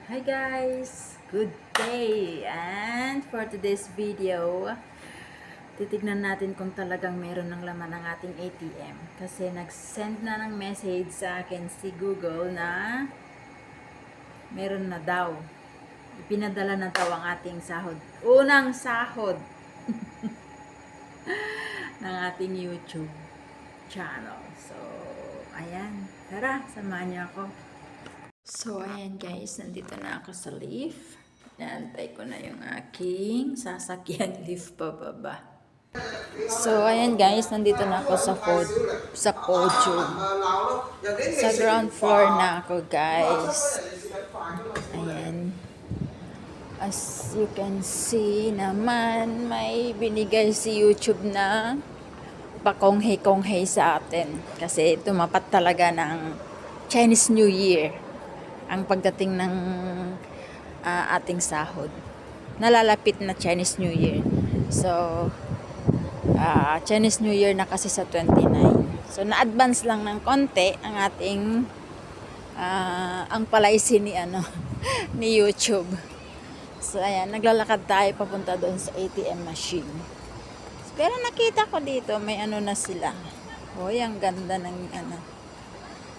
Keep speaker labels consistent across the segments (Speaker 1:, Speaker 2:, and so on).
Speaker 1: Hi guys! Good day! And for today's video, titignan natin kung talagang meron ng laman ng ating ATM. Kasi nag-send na ng message sa akin si Google na meron na daw. Ipinadala na daw ang ating sahod. Unang sahod ng ating YouTube channel. So, ayan. Tara, samahan niyo ako. So, ayan guys, nandito na ako sa lift. Naantay ko na yung aking sasakyan lift pababa. So, ayan guys, nandito na ako sa podium. Sa ground floor na ako guys. Ayan. As you can see naman, may binigay si YouTube na pakonghe-konghe sa atin. Kasi tumapat talaga ng Chinese New Year ang pagdating ng ating sahod. Nalalapit na Chinese New Year. So, Chinese New Year na kasi sa 29. So, na-advance lang ng konti ang ating ang palaysi ni ni YouTube. So, ayan, naglalakad tayo papunta doon sa ATM machine. Pero nakita ko dito, may na sila. Hoy, ang ganda ng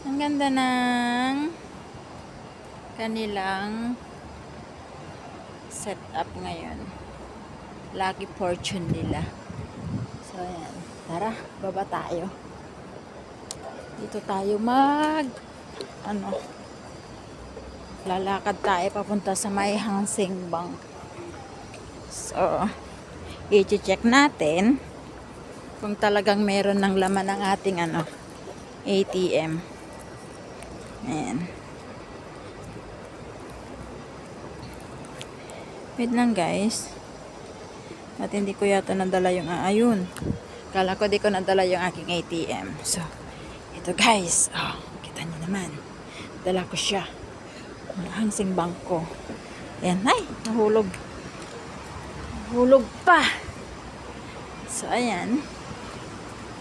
Speaker 1: ang ganda ng kanilang setup ngayon. Lucky fortune nila. So, ayan. Tara, baba tayo. Dito tayo lalakad tayo papunta sa may Hang Seng Bank. So, i-check natin kung talagang meron ng laman ng ating ATM. Ayan. Wait lang guys. At hindi ko yata nadala yung ayun. Kala ko di ko nadala yung aking ATM. So, ito guys. Oh, kita niyo naman. Dala ko siya. Hang Seng Bank ko. Ayan. Ay, nahulog. Nahulog pa. So, ayan.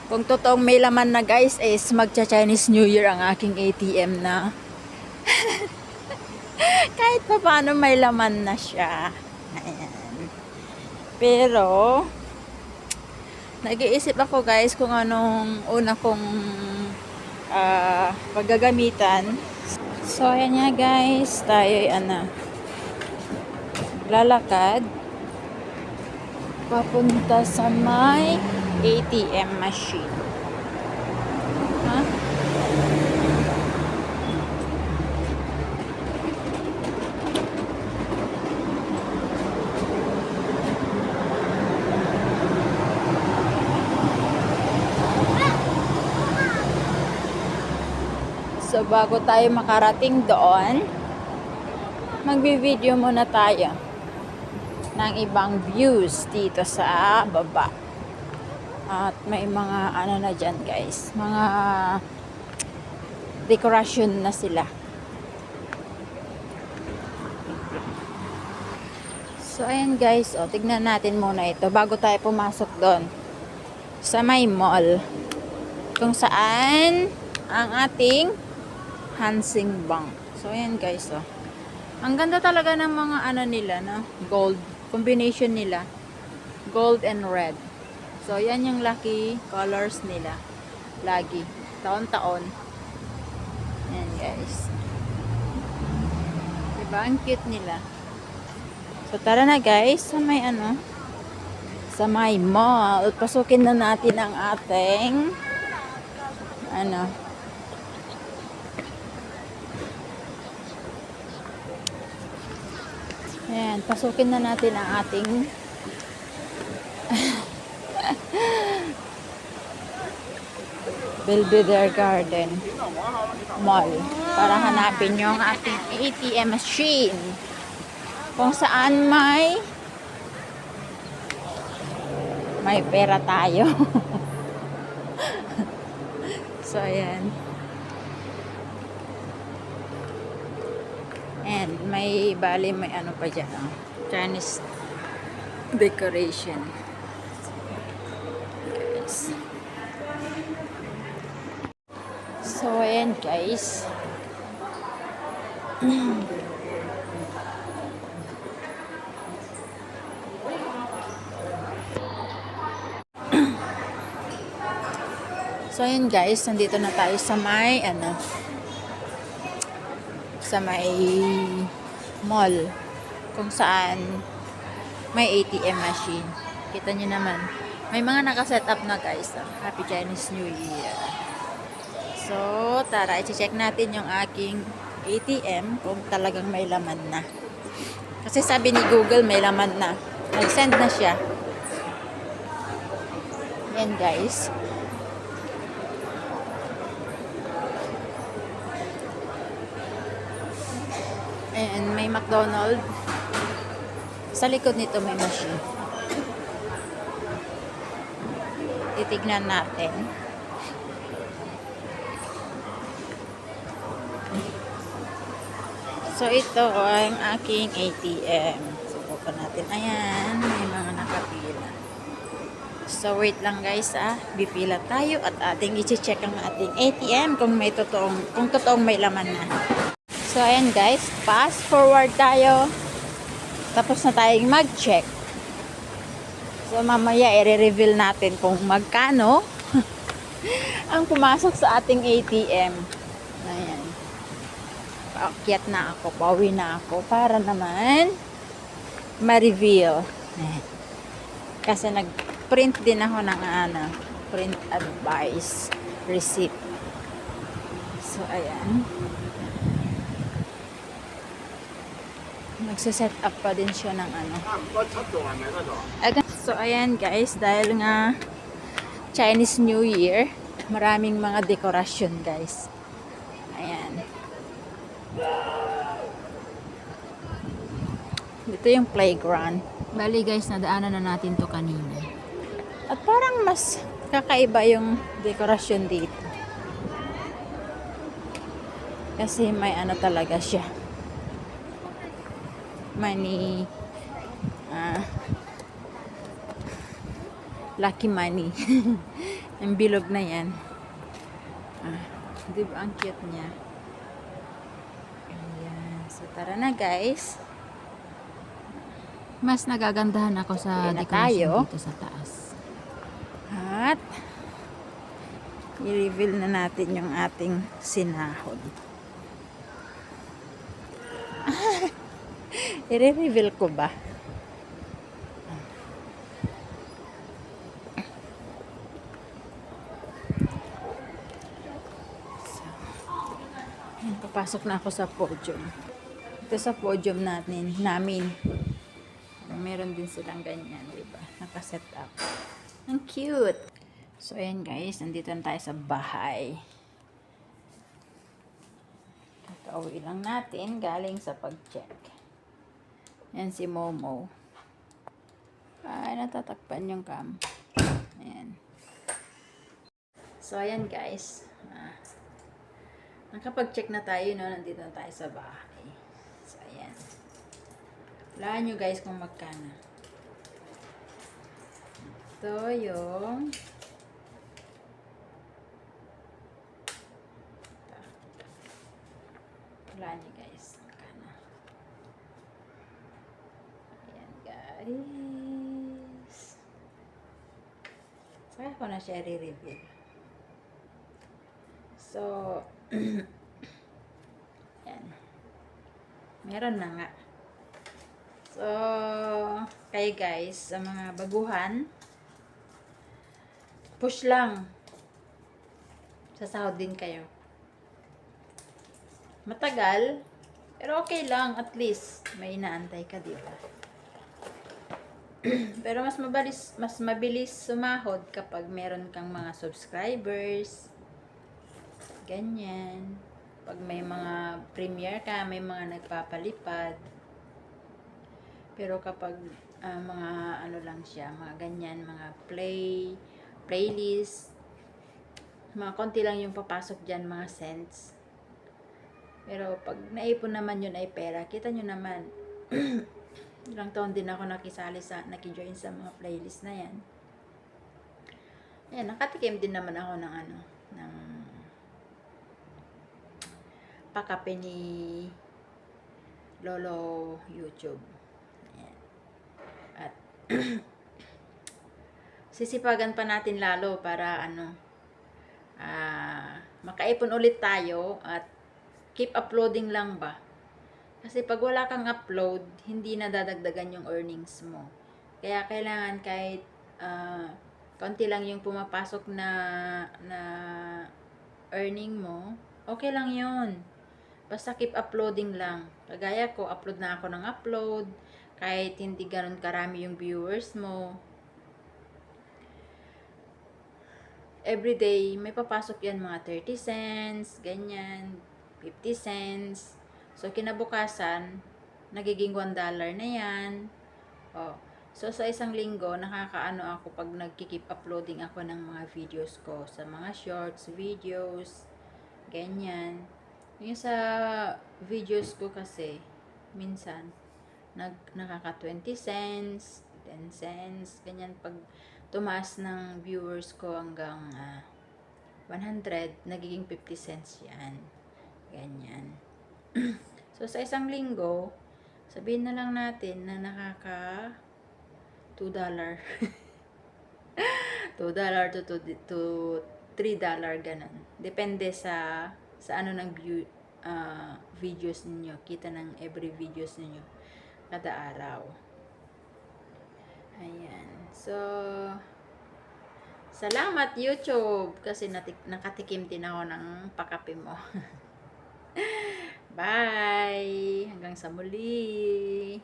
Speaker 1: Kung totoong may laman na guys, is magcha-Chinese New Year ang aking ATM na. Kahit pa paano may laman na siya. Ayan. Pero, nag-iisip ako guys kung anong una kong paggagamitan. So, ayan nga guys. Tayo lalakad papunta sa may ATM machine. Ha? So, bago tayo makarating doon, magbi-video muna tayo ng ibang views dito sa baba. At may mga na dyan guys, mga decoration na sila. So, ayan guys, tignan natin muna ito bago tayo pumasok doon sa may mall kung saan ang ating Hang Seng Bank. So, ayan guys, ang ganda talaga ng mga nila, no? Gold. Combination nila. Gold and red. So, yan yung lucky colors nila. Lagi. Taon-taon. Ayan guys. Diba? Ang cute nila. So, tara na guys. Sa may sa may mall. Pasukin na natin ang ating ayan, pasukin na natin ang ating Belvedere Garden Mall para hanapin yung ating ATM machine kung saan may pera tayo. So, ayan. And may bali, may pa dyan, Chinese decoration. Guys. So, ayan guys. So, ayun guys, nandito na tayo sa may, sa may mall. Kung saan may ATM machine. Kita nyo naman. May mga nakaset up na guys. Happy Chinese New Year. So, tara, i-check natin yung aking ATM kung talagang may laman na. Kasi sabi ni Google may laman na. Nag-send na siya. Yan guys. And may McDonald's. Sa likod nito may machine. Titignan natin. So, ito ang aking ATM. Subukan natin. Ayan, may mga nakapila. So, wait lang guys Bipila tayo at ating i-check ang ating ATM kung totoong may laman na. So, ayan guys. Fast forward tayo. Tapos na tayong mag-check. So, mamaya i-reveal natin kung magkano ang pumasok sa ating ATM. Ayan. Paakyat na ako, pauwi na ako para naman ma-reveal. Kasi nag-print din ako ng print advice receipt. So, ayan. Nagsiset up pa din siya ng So, ayan guys, dahil nga Chinese New Year, maraming mga dekorasyon guys. Ayan. Dito yung playground. Bali guys, nadaanan na natin to kanina. At parang mas kakaiba yung dekorasyon dito. Kasi may talaga siya. Money. Lucky money. Ang bilog na yan. Diba ang cute niya? Ayan. So, tara na guys. Mas nagagandahan ako sa decoration dito sa taas. At i-reveal na natin yung ating sinahod. I-reveal ko ba? Ayan, papasok na ako sa podium. Ito sa podium namin. Meron din silang ganyan, diba? Nakaset up. Ang cute! So, ayan guys, nandito na tayo sa bahay. Kakauwi lang natin, galing sa pag-check. Ayan si Momo. Ay, natatakpan yung cam. Ayan. So, ayan guys. Nakapag-check na tayo, no? Nandito na tayo sa bahay. So, ayan. Hulaan nyo guys kung magkano. Ito yung hulaan nyo guys. Magkano. Ayan guys. Saka ko na siya re-reveal. So, ayan. Meron na nga. So, kayo guys, sa mga baguhan, push lang. Sasahod din kayo. Matagal, pero okay lang. At least, may inaantay ka, diba? Pero mas mabilis sumahod kapag meron kang mga subscribers. Ganyan. Pag may mga premiere ka, may mga nagpapalipad. Pero kapag mga lang siya, mga ganyan, mga playlist, mga konti lang yung papasok dyan, mga cents. Pero pag naipon naman yun ay pera, kita nyo naman. Ilang taon din ako nakijoin sa mga playlist na yan. Ayan, nakatikim din naman ako ng ng pakape ni Lolo YouTube. Ayan. At sisipagan pa natin lalo para makaipon ulit tayo at keep uploading lang ba. Kasi pag wala kang upload, hindi na dadagdagan yung earnings mo. Kaya kailangan kahit konti lang yung pumapasok na earning mo, okay lang yun. Basta keep uploading lang. Kagaya ko, upload na ako ng upload. Kahit hindi ganun karami yung viewers mo. Everyday, may papasok yan mga 30 cents, ganyan, 50 cents. So, kinabukasan, nagiging $1 na yan. Oh. So, sa isang linggo, nakakaano ako pag nagkikip uploading ako ng mga videos ko sa mga shorts, videos, ganyan. Yung sa videos ko kasi, minsan, nakaka 20 cents, 10 cents, ganyan. Pag tumaas ng viewers ko hanggang 100, nagiging 50 cents yan. Ganyan. So, sa isang linggo, sabihin na lang natin na nakaka $2. $2 to $3, ganun. Depende sa ano ng videos ninyo. Kita ng every videos ninyo kada araw. Ayan. So, salamat YouTube kasi nakatikim din ako ng pakape mo. Bye! Hanggang sa muli!